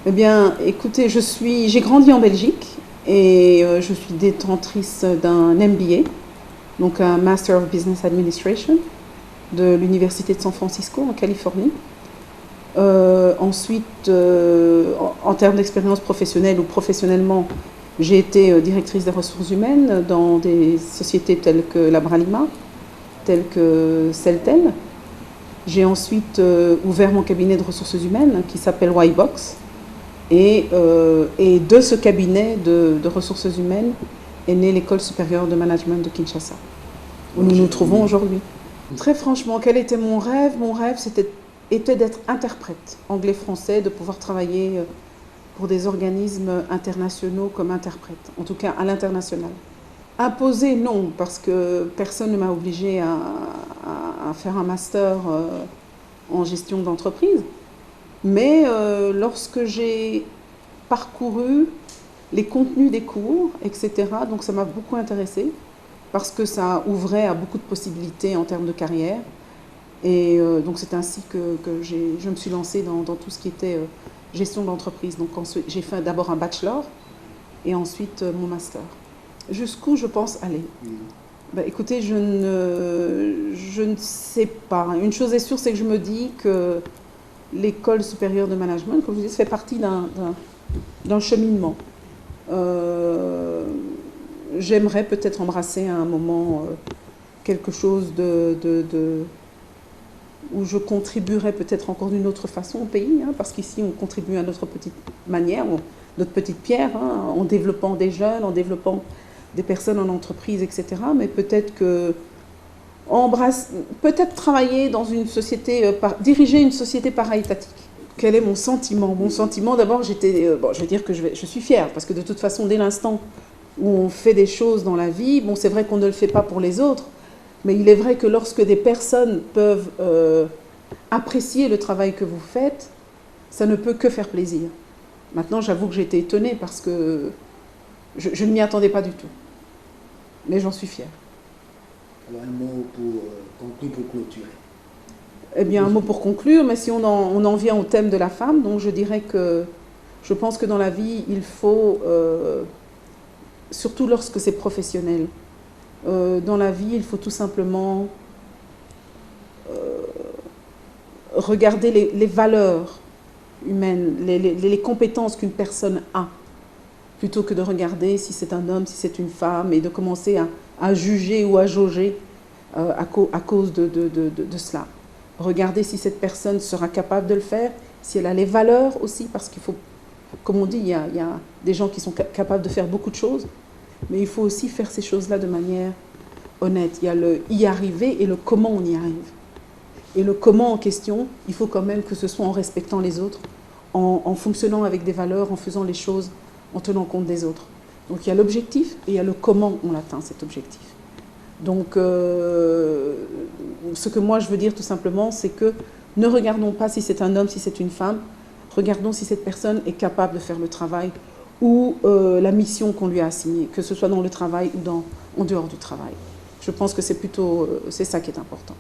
Eh bien, écoutez, j'ai grandi en Belgique et je suis détentrice d'un MBA, donc un Master of Business Administration de l'Université de San Francisco en Californie. Ensuite, en termes d'expérience professionnelle ou professionnellement, j'ai été directrice des ressources humaines dans des sociétés telles que Labralima, telles que Celtel. J'ai ensuite ouvert mon cabinet de ressources humaines qui s'appelle Ybox. Et de ce cabinet de ressources humaines est née l'École supérieure de management de Kinshasa, où nous nous trouvons aujourd'hui. Très franchement, quel était mon rêve? Mon rêve, était d'être interprète anglais-français, de pouvoir travailler pour des organismes internationaux comme interprète, en tout cas à l'international. Imposer, non, parce que personne ne m'a obligée à faire un master en gestion d'entreprise. Mais lorsque j'ai parcouru les contenus des cours, etc., donc ça m'a beaucoup intéressée parce que ça ouvrait à beaucoup de possibilités en termes de carrière. Et donc c'est ainsi que je me suis lancée dans tout ce qui était gestion d'entreprise. Donc j'ai fait d'abord un bachelor et ensuite mon master. Jusqu'où je pense aller? Ben, écoutez, je ne sais pas. Une chose est sûre, c'est que je me dis que l'école supérieure de management, comme je vous dis, fait partie d'un cheminement. J'aimerais peut-être embrasser à un moment quelque chose où je contribuerais peut-être encore d'une autre façon au pays, hein, parce qu'ici on contribue à notre petite manière, notre petite pierre, hein, en développant des jeunes, en développant des personnes en entreprise, etc. Mais peut-être que peut-être travailler dans une société, diriger une société para-étatique. Quel est mon sentiment? Mon sentiment, d'abord, je vais dire que je suis fière, parce que de toute façon, dès l'instant où on fait des choses dans la vie, bon, c'est vrai qu'on ne le fait pas pour les autres, mais il est vrai que lorsque des personnes peuvent apprécier le travail que vous faites, ça ne peut que faire plaisir. Maintenant, j'avoue que j'ai été étonnée parce que je ne m'y attendais pas du tout. Mais j'en suis fière. Alors un mot pour conclure, pour clôturer. Eh bien, un mot pour conclure, mais si on en vient au thème de la femme, donc je dirais que je pense que dans la vie, il faut, surtout lorsque c'est professionnel, dans la vie, il faut tout simplement regarder les valeurs humaines, les compétences qu'une personne a, plutôt que de regarder si c'est un homme, si c'est une femme, et de commencer à juger ou à jauger à cause de cela. Regarder si cette personne sera capable de le faire, si elle a les valeurs aussi, parce qu'il faut, comme on dit, il y a des gens qui sont capables de faire beaucoup de choses, mais il faut aussi faire ces choses-là de manière honnête. Il y a le y arriver et le comment on y arrive. Et le comment en question, il faut quand même que ce soit en respectant les autres, en fonctionnant avec des valeurs, en faisant les choses, en tenant compte des autres. Donc il y a l'objectif et il y a le comment on atteint cet objectif. Donc ce que moi je veux dire tout simplement, c'est que ne regardons pas si c'est un homme, si c'est une femme, regardons si cette personne est capable de faire le travail ou la mission qu'on lui a assignée, que ce soit dans le travail ou en dehors du travail. Je pense que c'est ça qui est important.